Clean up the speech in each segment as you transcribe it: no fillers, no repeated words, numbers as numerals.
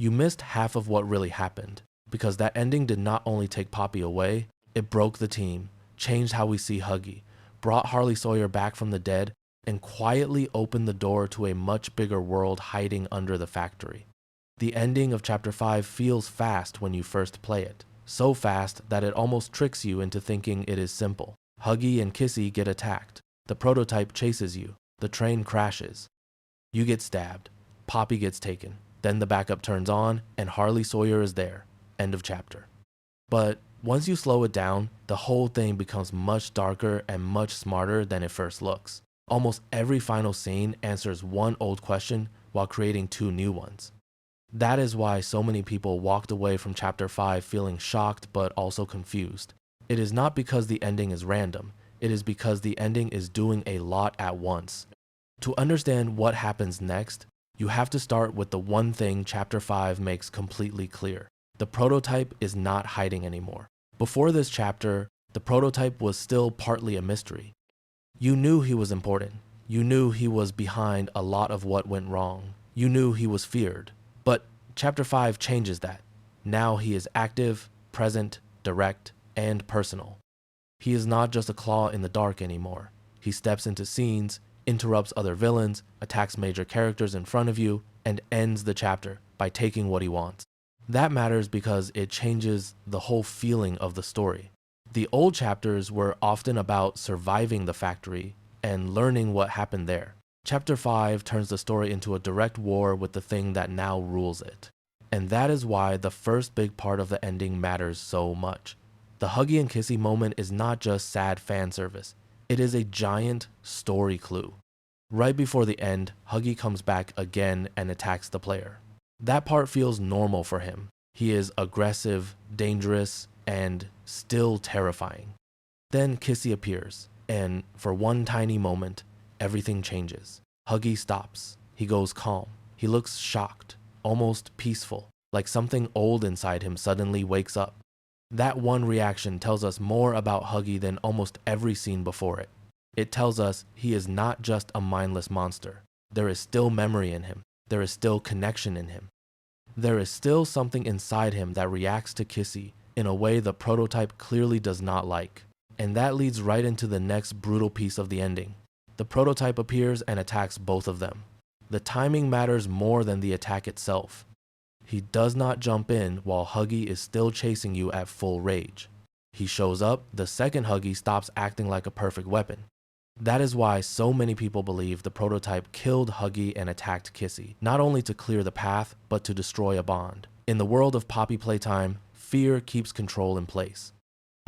you missed half of what really happened, because that ending did not only take Poppy away, it broke the team, changed how we see Huggy, brought Harley Sawyer back from the dead, and quietly opened the door to a much bigger world hiding under the factory. The ending of Chapter 5 feels fast when you first play it, so fast that it almost tricks you into thinking it is simple. Huggy and Kissy get attacked, the prototype chases you, the train crashes. You get stabbed, Poppy gets taken, then the backup turns on, and Harley Sawyer is there. End of chapter. But once you slow it down, the whole thing becomes much darker and much smarter than it first looks. Almost every final scene answers one old question while creating two new ones. That is why so many people walked away from Chapter 5 feeling shocked but also confused. It is not because the ending is random, it is because the ending is doing a lot at once. To understand what happens next, you have to start with the one thing Chapter 5 makes completely clear. The prototype is not hiding anymore. Before this chapter, the prototype was still partly a mystery. You knew he was important. You knew he was behind a lot of what went wrong. You knew he was feared. But Chapter 5 changes that. Now he is active, present, direct, and personal. He is not just a claw in the dark anymore. He steps into scenes, interrupts other villains, attacks major characters in front of you, and ends the chapter by taking what he wants. That matters because it changes the whole feeling of the story. The old chapters were often about surviving the factory and learning what happened there. Chapter 5 turns the story into a direct war with the thing that now rules it. And that is why the first big part of the ending matters so much. The Huggy and Kissy moment is not just sad fan service. It is a giant story clue. Right before the end, Huggy comes back again and attacks the player. That part feels normal for him. He is aggressive, dangerous, and still terrifying. Then Kissy appears, and for one tiny moment, everything changes. Huggy stops. He goes calm. He looks shocked, almost peaceful, like something old inside him suddenly wakes up. That one reaction tells us more about Huggy than almost every scene before it. It tells us he is not just a mindless monster. There is still memory in him. There is still connection in him. There is still something inside him that reacts to Kissy in a way the prototype clearly does not like. And that leads right into the next brutal piece of the ending. The prototype appears and attacks both of them. The timing matters more than the attack itself. He does not jump in while Huggy is still chasing you at full rage. He shows up, the second Huggy stops acting like a perfect weapon. That is why so many people believe the prototype killed Huggy and attacked Kissy, not only to clear the path, but to destroy a bond. In the world of Poppy Playtime, fear keeps control in place.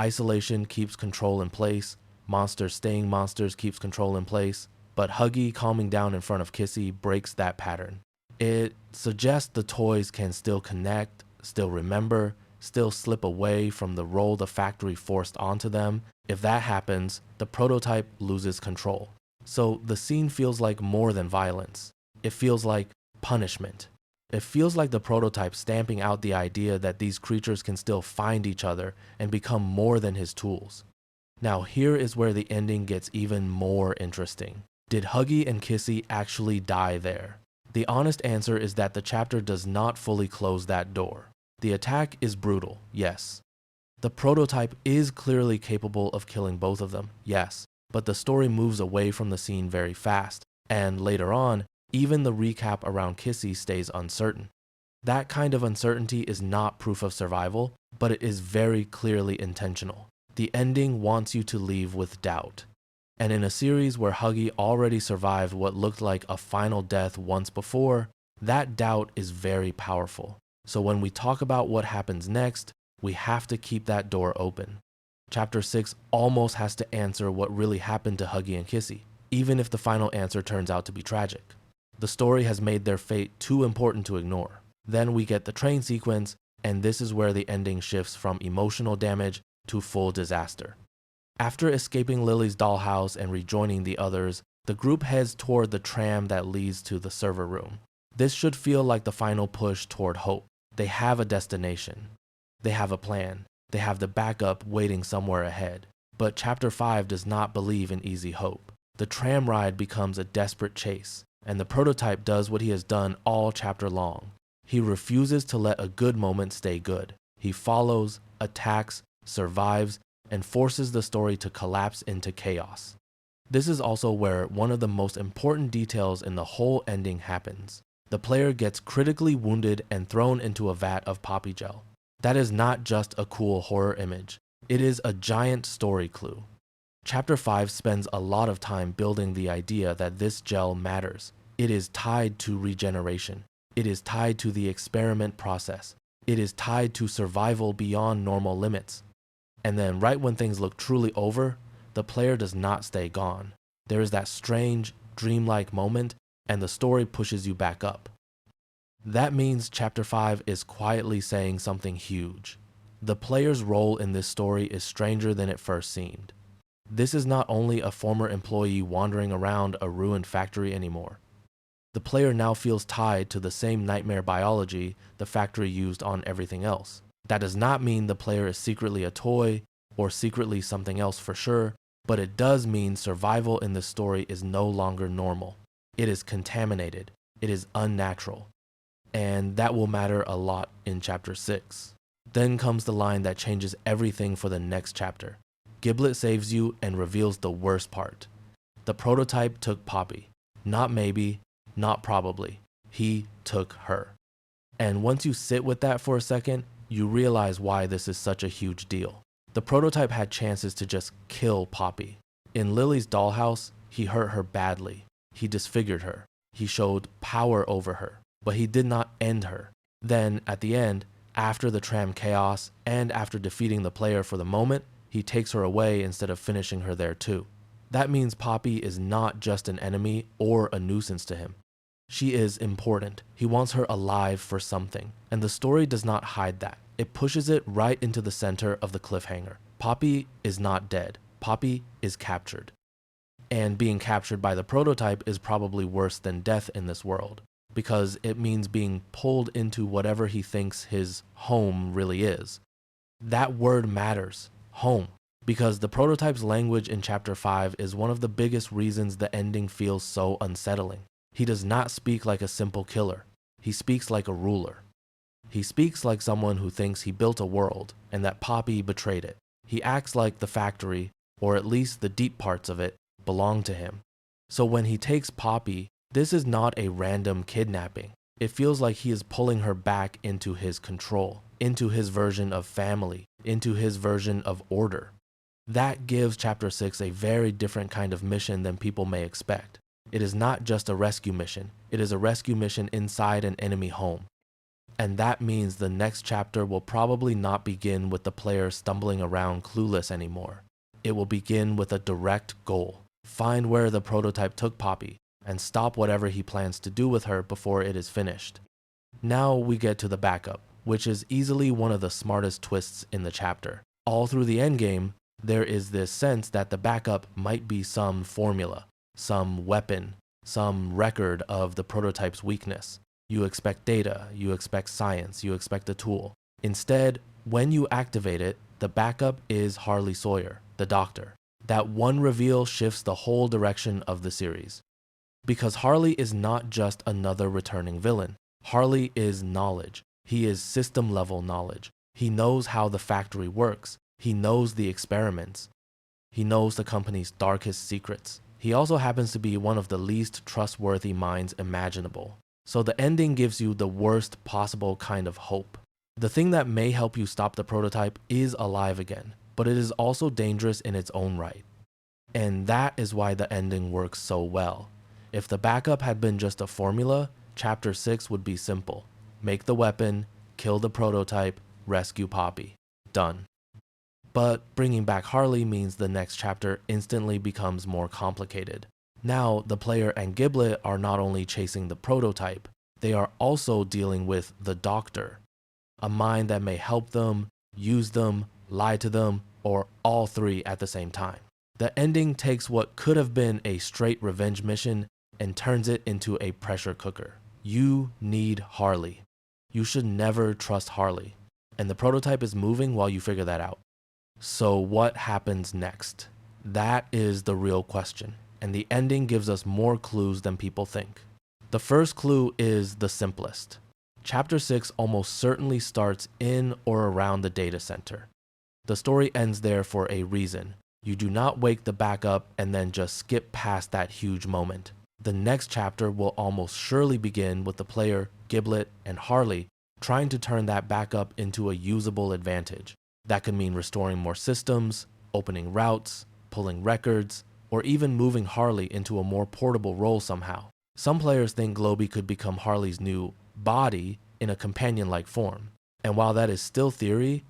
Isolation keeps control in place. Monsters staying monsters keeps control in place. But Huggy calming down in front of Kissy breaks that pattern. It suggests the toys can still connect, still remember, still slip away from the role the factory forced onto them. If that happens, the prototype loses control. So the scene feels like more than violence. It feels like punishment. It feels like the prototype stamping out the idea that these creatures can still find each other and become more than his tools. Now here is where the ending gets even more interesting. Did Huggy and Kissy actually die there? The honest answer is that the chapter does not fully close that door. The attack is brutal, yes. The prototype is clearly capable of killing both of them, yes, but the story moves away from the scene very fast, and later on, even the recap around Kissy stays uncertain. That kind of uncertainty is not proof of survival, but it is very clearly intentional. The ending wants you to leave with doubt. And in a series where Huggy already survived what looked like a final death once before, that doubt is very powerful. So when we talk about what happens next, we have to keep that door open. Chapter 6 almost has to answer what really happened to Huggy and Kissy, even if the final answer turns out to be tragic. The story has made their fate too important to ignore. Then we get the train sequence, and this is where the ending shifts from emotional damage to full disaster. After escaping Lily's dollhouse and rejoining the others, the group heads toward the tram that leads to the server room. This should feel like the final push toward hope. They have a destination. They have a plan. They have the backup waiting somewhere ahead. But Chapter 5 does not believe in easy hope. The tram ride becomes a desperate chase, and the prototype does what he has done all chapter long. He refuses to let a good moment stay good. He follows, attacks, survives, and forces the story to collapse into chaos. This is also where one of the most important details in the whole ending happens. The player gets critically wounded and thrown into a vat of poppy gel. That is not just a cool horror image. It is a giant story clue. Chapter 5 spends a lot of time building the idea that this gel matters. It is tied to regeneration. It is tied to the experiment process. It is tied to survival beyond normal limits. And then right when things look truly over, the player does not stay gone. There is that strange, dreamlike moment, and the story pushes you back up. That means Chapter 5 is quietly saying something huge. The player's role in this story is stranger than it first seemed. This is not only a former employee wandering around a ruined factory anymore. The player now feels tied to the same nightmare biology the factory used on everything else. That does not mean the player is secretly a toy or secretly something else for sure, but it does mean survival in this story is no longer normal. It is contaminated. It is unnatural. And that will matter a lot in Chapter 6. Then comes the line that changes everything for the next chapter. Giblet saves you and reveals the worst part. The prototype took Poppy. Not maybe, not probably. He took her. And once you sit with that for a second, you realize why this is such a huge deal. The prototype had chances to just kill Poppy. In Lily's dollhouse, he hurt her badly. He disfigured her. He showed power over her, but he did not end her. Then, at the end, after the tram chaos and after defeating the player for the moment, he takes her away instead of finishing her there too. That means Poppy is not just an enemy or a nuisance to him. She is important. He wants her alive for something, and the story does not hide that. It pushes it right into the center of the cliffhanger. Poppy is not dead. Poppy is captured. And being captured by the prototype is probably worse than death in this world, because it means being pulled into whatever he thinks his home really is. That word matters, home, because the prototype's language in Chapter 5 is one of the biggest reasons the ending feels so unsettling. He does not speak like a simple killer. He speaks like a ruler. He speaks like someone who thinks he built a world and that Poppy betrayed it. He acts like the factory, or at least the deep parts of it, belong to him. So when he takes Poppy, this is not a random kidnapping. It feels like he is pulling her back into his control, into his version of family, into his version of order. That gives Chapter 6 a very different kind of mission than people may expect. It is not just a rescue mission. It is a rescue mission inside an enemy home. And that means the next chapter will probably not begin with the player stumbling around clueless anymore. It will begin with a direct goal. Find where the prototype took Poppy and stop whatever he plans to do with her before it is finished. Now we get to the backup, which is easily one of the smartest twists in the chapter. All through the endgame, there is this sense that the backup might be some formula, some weapon, some record of the prototype's weakness. You expect data, you expect science, you expect a tool. Instead, when you activate it, the backup is Harley Sawyer, the doctor. That one reveal shifts the whole direction of the series. Because Harley is not just another returning villain. Harley is knowledge. He is system-level knowledge. He knows how the factory works. He knows the experiments. He knows the company's darkest secrets. He also happens to be one of the least trustworthy minds imaginable. So the ending gives you the worst possible kind of hope. The thing that may help you stop the prototype is alive again, but it is also dangerous in its own right. And that is why the ending works so well. If the backup had been just a formula, Chapter 6 would be simple. Make the weapon, kill the prototype, rescue Poppy. Done. But bringing back Harley means the next chapter instantly becomes more complicated. Now, the player and Giblet are not only chasing the prototype, they are also dealing with the doctor, a mind that may help them, use them, lie to them, or all three at the same time. The ending takes what could have been a straight revenge mission and turns it into a pressure cooker. You need Harley. You should never trust Harley, and the prototype is moving while you figure that out. So what happens next? That is the real question. And the ending gives us more clues than people think. The first clue is the simplest. Chapter 6 almost certainly starts in or around the data center. The story ends there for a reason. You do not wake the back up and then just skip past that huge moment. The next chapter will almost surely begin with the player, Giblet, and Harley trying to turn that backup into a usable advantage. That could mean restoring more systems, opening routes, pulling records, or even moving Harley into a more portable role somehow. Some players think Globy could become Harley's new body in a companion-like form. And while that is still theory,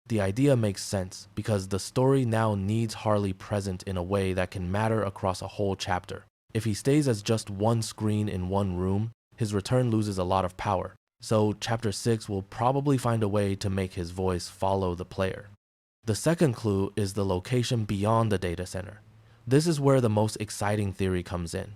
the idea makes sense because the story now needs Harley present in a way that can matter across a whole chapter. If he stays as just one screen in one room, his return loses a lot of power. So chapter 6 will probably find a way to make his voice follow the player. The second clue is the location beyond the data center. This is where the most exciting theory comes in.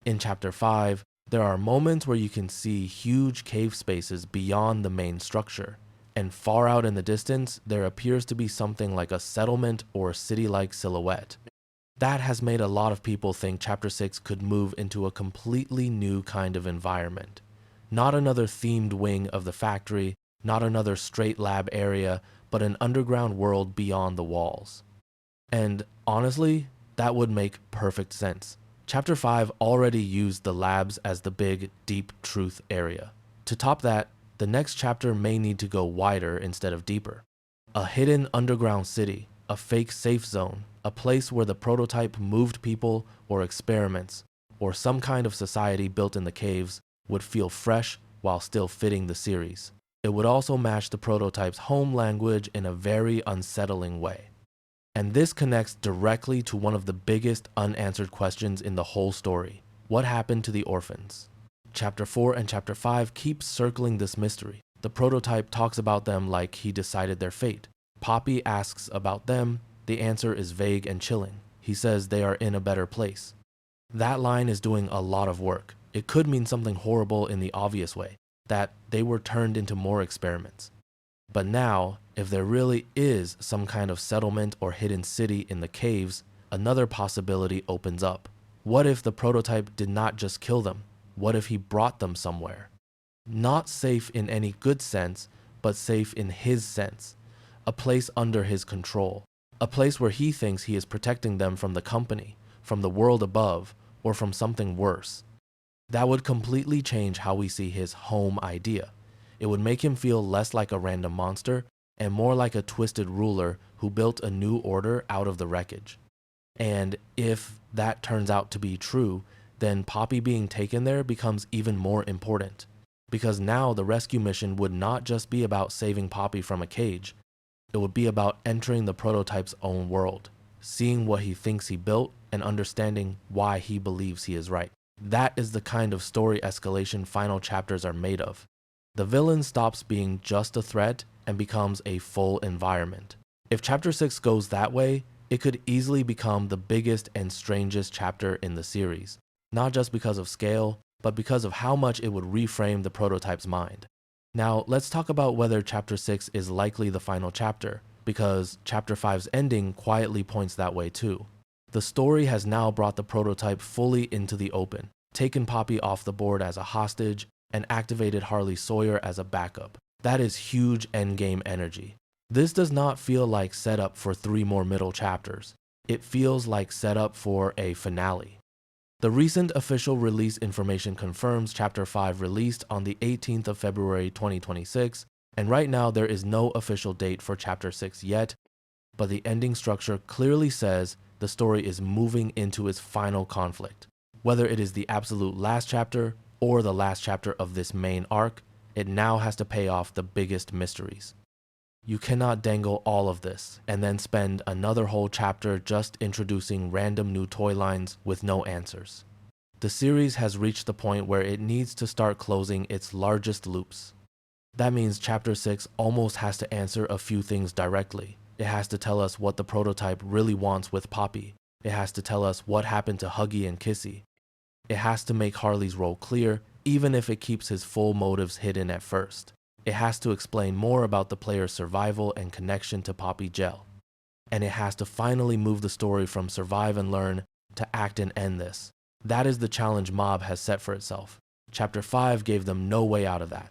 In chapter 5, there are moments where you can see huge cave spaces beyond the main structure, and far out in the distance, there appears to be something like a settlement or city-like silhouette. That has made a lot of people think chapter 6 could move into a completely new kind of environment. Not another themed wing of the factory, not another straight lab area, but an underground world beyond the walls. And honestly, that would make perfect sense. Chapter 5 already used the labs as the big, deep truth area. To top that, the next chapter may need to go wider instead of deeper. A hidden underground city, a fake safe zone, a place where the prototype moved people or experiments, or some kind of society built in the caves would feel fresh while still fitting the series. It would also match the prototype's home language in a very unsettling way. And this connects directly to one of the biggest unanswered questions in the whole story. What happened to the orphans? Chapter 4 and Chapter 5 keep circling this mystery. The prototype talks about them like he decided their fate. Poppy asks about them. The answer is vague and chilling. He says they are in a better place. That line is doing a lot of work. It could mean something horrible in the obvious way, that they were turned into more experiments. But now, if there really is some kind of settlement or hidden city in the caves, another possibility opens up. What if the prototype did not just kill them? What if he brought them somewhere? Not safe in any good sense, but safe in his sense. A place under his control. A place where he thinks he is protecting them from the company, from the world above, or from something worse. That would completely change how we see his home idea. It would make him feel less like a random monster and more like a twisted ruler who built a new order out of the wreckage. And if that turns out to be true, then Poppy being taken there becomes even more important. Because now the rescue mission would not just be about saving Poppy from a cage. It would be about entering the prototype's own world, seeing what he thinks he built, and understanding why he believes he is right. That is the kind of story escalation final chapters are made of. The villain stops being just a threat and becomes a full environment. If chapter 6 goes that way, it could easily become the biggest and strangest chapter in the series, not just because of scale, but because of how much it would reframe the prototype's mind. Now, let's talk about whether chapter 6 is likely the final chapter, because chapter 5's ending quietly points that way too. The story has now brought the prototype fully into the open, taken Poppy off the board as a hostage, and activated Harley Sawyer as a backup. That is huge endgame energy. This does not feel like setup for 3 more middle chapters. It feels like setup for a finale. The recent official release information confirms Chapter 5 released on the 18th of February 2026, and right now there is no official date for Chapter 6 yet, but the ending structure clearly says the story is moving into its final conflict. Whether it is the absolute last chapter or the last chapter of this main arc, it now has to pay off the biggest mysteries. You cannot dangle all of this and then spend another whole chapter just introducing random new toy lines with no answers. The series has reached the point where it needs to start closing its largest loops. That means Chapter 6 almost has to answer a few things directly. It has to tell us what the prototype really wants with Poppy. It has to tell us what happened to Huggy and Kissy. It has to make Harley's role clear, even if it keeps his full motives hidden at first. It has to explain more about the player's survival and connection to Poppy Gel. And it has to finally move the story from survive and learn to act and end this. That is the challenge Mob has set for itself. Chapter 5 gave them no way out of that.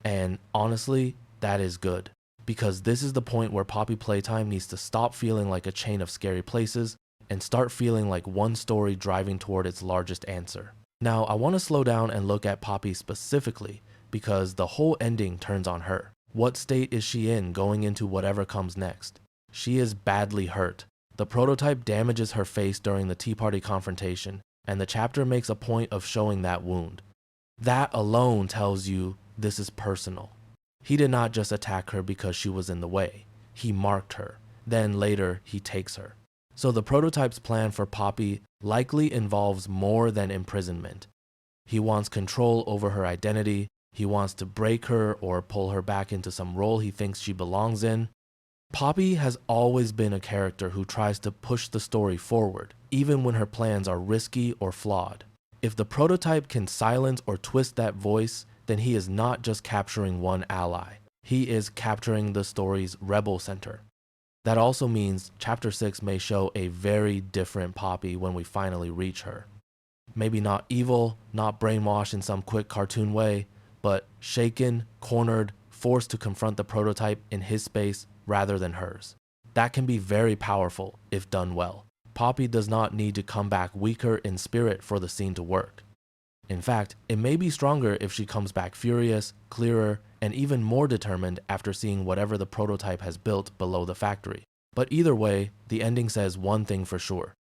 And honestly, that is good. Because this is the point where Poppy Playtime needs to stop feeling like a chain of scary places and start feeling like one story driving toward its largest answer. Now, I want to slow down and look at Poppy specifically because the whole ending turns on her. What state is she in going into whatever comes next? She is badly hurt. The prototype damages her face during the Tea Party confrontation, and the chapter makes a point of showing that wound. That alone tells you this is personal. He did not just attack her because she was in the way. He marked her. Then later, he takes her. So the prototype's plan for Poppy likely involves more than imprisonment. He wants control over her identity. He wants to break her or pull her back into some role he thinks she belongs in. Poppy has always been a character who tries to push the story forward, even when her plans are risky or flawed. If the prototype can silence or twist that voice, then he is not just capturing one ally. He is capturing the story's rebel center. That also means Chapter 6 may show a very different Poppy when we finally reach her. Maybe not evil, not brainwashed in some quick cartoon way, but shaken, cornered, forced to confront the prototype in his space rather than hers. That can be very powerful if done well. Poppy does not need to come back weaker in spirit for the scene to work. In fact, it may be stronger if she comes back furious, clearer, and even more determined after seeing whatever the prototype has built below the factory. But either way, the ending says one thing for sure.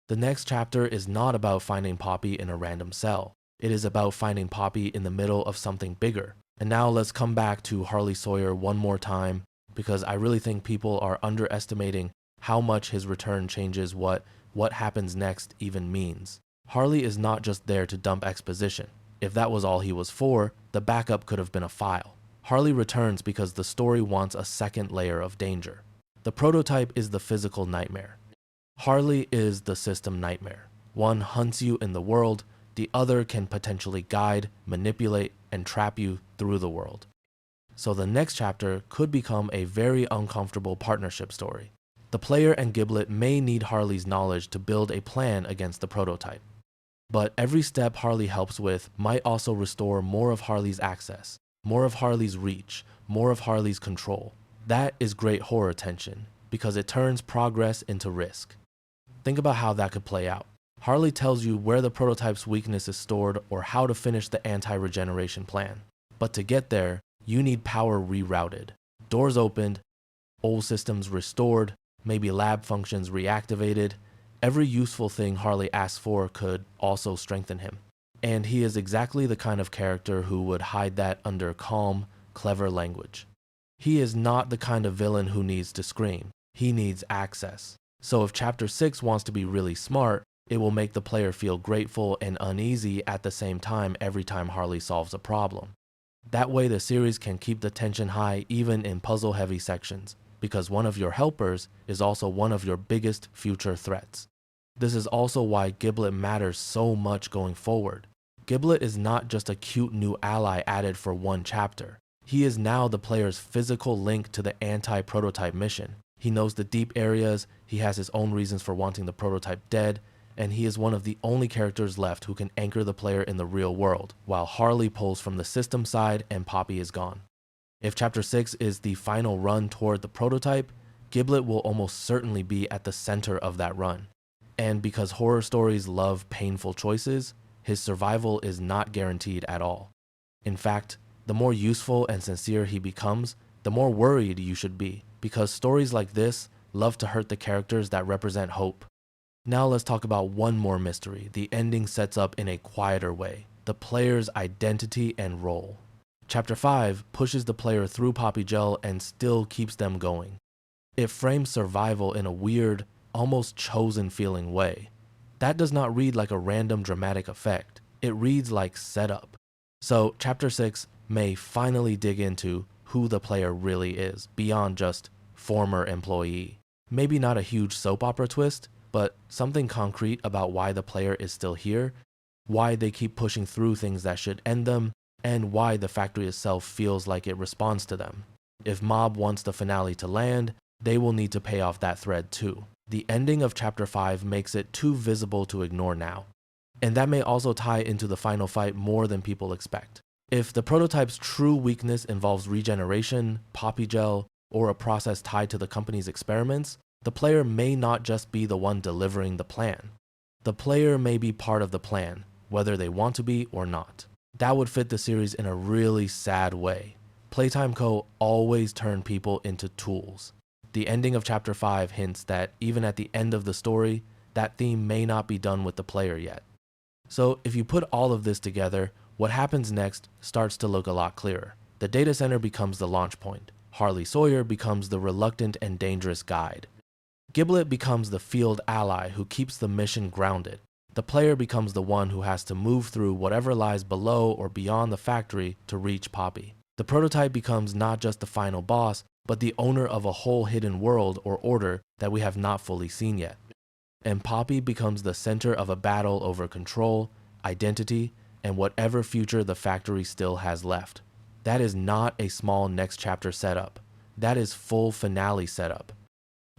The next chapter is not about finding Poppy in a random cell. It is about finding Poppy in the middle of something bigger. And now let's come back to Harley Sawyer one more time, because I really think people are underestimating how much his return changes what happens next even means. Harley is not just there to dump exposition. If that was all he was for, the backup could have been a file. Harley returns because the story wants a second layer of danger. The prototype is the physical nightmare. Harley is the system nightmare. One hunts you in the world, the other can potentially guide, manipulate, and trap you through the world. So the next chapter could become a very uncomfortable partnership story. The player and Giblet may need Harley's knowledge to build a plan against the prototype. But every step Harley helps with might also restore more of Harley's access, more of Harley's reach, more of Harley's control. That is great horror tension, because it turns progress into risk. Think about how that could play out. Harley tells you where the prototype's weakness is stored or how to finish the anti-regeneration plan. But to get there, you need power rerouted. Doors opened, old systems restored, maybe lab functions reactivated. Every useful thing Harley asks for could also strengthen him. And he is exactly the kind of character who would hide that under calm, clever language. He is not the kind of villain who needs to scream. He needs access. So if Chapter 6 wants to be really smart, it will make the player feel grateful and uneasy at the same time every time Harley solves a problem. That way the series can keep the tension high even in puzzle-heavy sections, because one of your helpers is also one of your biggest future threats. This is also why Giblet matters so much going forward. Giblet is not just a cute new ally added for one chapter. He is now the player's physical link to the anti-prototype mission. He knows the deep areas, he has his own reasons for wanting the prototype dead, and he is one of the only characters left who can anchor the player in the real world, while Harley pulls from the system side and Poppy is gone. If Chapter 6 is the final run toward the prototype, Giblet will almost certainly be at the center of that run. And because horror stories love painful choices, his survival is not guaranteed at all. In fact, the more useful and sincere he becomes, the more worried you should be, because stories like this love to hurt the characters that represent hope. Now let's talk about one more mystery the ending sets up in a quieter way: the player's identity and role. Chapter 5 pushes the player through Poppy Gel and still keeps them going. It frames survival in a weird, almost chosen feeling way. That does not read like a random dramatic effect. It reads like setup. So Chapter 6 may finally dig into who the player really is, beyond just former employee. Maybe not a huge soap opera twist, but something concrete about why the player is still here, why they keep pushing through things that should end them, and why the factory itself feels like it responds to them. If Mob wants the finale to land, they will need to pay off that thread too. The ending of Chapter 5 makes it too visible to ignore now. And that may also tie into the final fight more than people expect. If the prototype's true weakness involves regeneration, poppy gel, or a process tied to the company's experiments, the player may not just be the one delivering the plan. The player may be part of the plan, whether they want to be or not. That would fit the series in a really sad way. Playtime Co. always turned people into tools. The ending of Chapter 5 hints that even at the end of the story, that theme may not be done with the player yet. So if you put all of this together, what happens next starts to look a lot clearer. The data center becomes the launch point. Harley Sawyer becomes the reluctant and dangerous guide. Giblet becomes the field ally who keeps the mission grounded. The player becomes the one who has to move through whatever lies below or beyond the factory to reach Poppy. The prototype becomes not just the final boss, but the owner of a whole hidden world or order that we have not fully seen yet. And Poppy becomes the center of a battle over control, identity, and whatever future the factory still has left. That is not a small next chapter setup. That is full finale setup.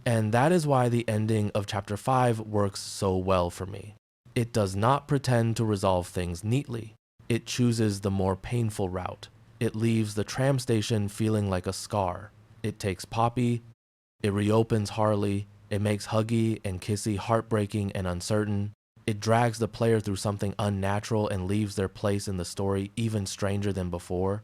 And that is why the ending of Chapter 5 works so well for me. It does not pretend to resolve things neatly. It chooses the more painful route. It leaves the tram station feeling like a scar. It takes Poppy, it reopens Harley, it makes Huggy and Kissy heartbreaking and uncertain. It drags the player through something unnatural and leaves their place in the story even stranger than before.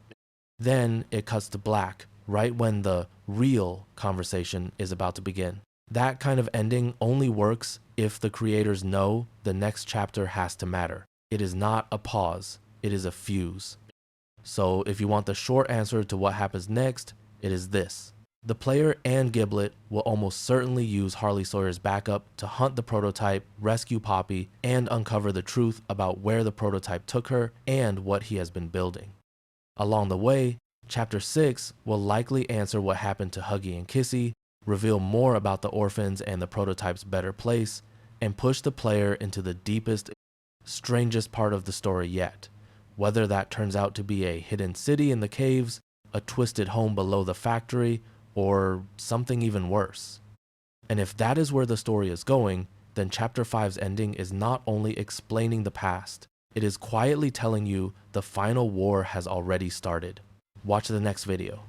Then it cuts to black, right when the real conversation is about to begin. That kind of ending only works if the creators know the next chapter has to matter. It is not a pause, it is a fuse. So if you want the short answer to what happens next, it is this. The player and Giblet will almost certainly use Harley Sawyer's backup to hunt the prototype, rescue Poppy, and uncover the truth about where the prototype took her and what he has been building. Along the way, Chapter 6 will likely answer what happened to Huggy and Kissy, reveal more about the orphans and the prototype's better place, and push the player into the deepest, strangest part of the story yet. Whether that turns out to be a hidden city in the caves, a twisted home below the factory, or something even worse. And if that is where the story is going, then Chapter 5's ending is not only explaining the past, it is quietly telling you the final war has already started. Watch the next video.